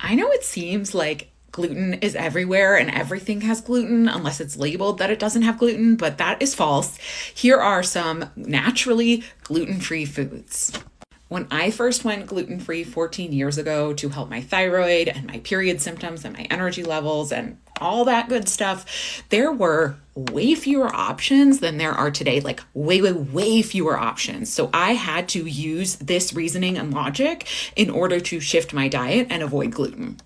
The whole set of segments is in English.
I know it seems like gluten is everywhere and everything has gluten unless it's labeled that it doesn't have gluten, but that is false. Here are some naturally gluten free foods. When I first went gluten free 14 years ago to help my thyroid and my period symptoms and my energy levels and all that good stuff, there were way fewer options than there are today, like way, way, way fewer options. So I had to use this reasoning and logic in order to shift my diet and avoid gluten.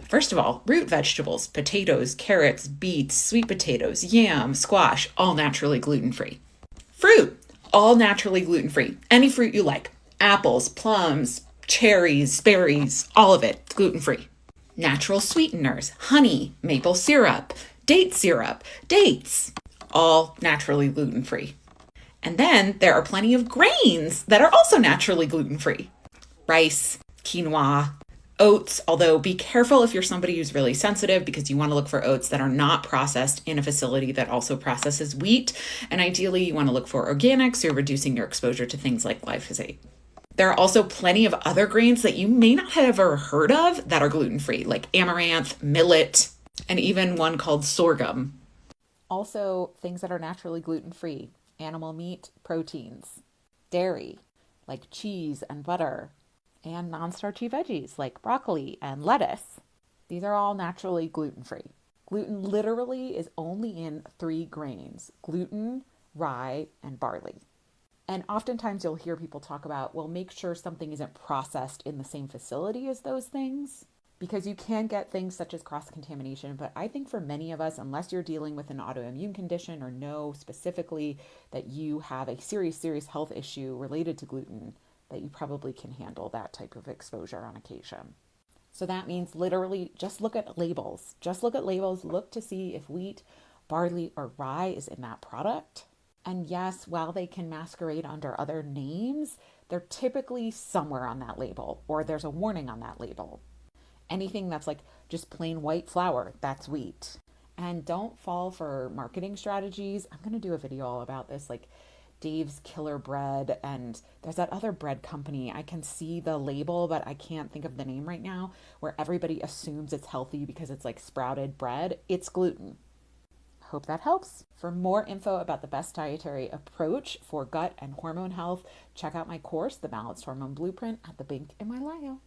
First of all, root vegetables, potatoes, carrots, beets, sweet potatoes, yam, squash, all naturally gluten free. Fruit, all naturally gluten free. Any fruit you like. Apples, plums, cherries, berries, all of it gluten free. Natural sweeteners, honey, maple syrup, dates, all naturally gluten free. And then there are plenty of grains that are also naturally gluten free. Rice, quinoa, oats, although be careful if you're somebody who's really sensitive because you want to look for oats that are not processed in a facility that also processes wheat. And ideally, you want to look for organic, so you're reducing your exposure to things like glyphosate. There are also plenty of other grains that you may not have ever heard of that are gluten-free, like amaranth, millet, and even one called sorghum. Also, things that are naturally gluten-free: animal meat, proteins, dairy, like cheese and butter, and non-starchy veggies like broccoli and lettuce. These are all naturally gluten-free. Gluten literally is only in three grains: gluten, rye, and barley. And oftentimes you'll hear people talk about, well, make sure something isn't processed in the same facility as those things, because you can get things such as cross-contamination. But I think for many of us, unless you're dealing with an autoimmune condition or know specifically that you have a serious, serious health issue related to gluten, that you probably can handle that type of exposure on occasion. So that means literally just look at labels. Just look at labels. Look to see if wheat, barley, or rye is in that product. And yes, while they can masquerade under other names, they're typically somewhere on that label, or there's a warning on that label. Anything that's like just plain white flour, that's wheat. And don't fall for marketing strategies. I'm going to do a video all about this, like Dave's Killer Bread, and there's that other bread company. I can see the label, but I can't think of the name right now, where everybody assumes it's healthy because it's like sprouted bread. It's gluten. Hope that helps. For more info about the best dietary approach for gut and hormone health, check out my course, The Balanced Hormone Blueprint, at the link in my bio.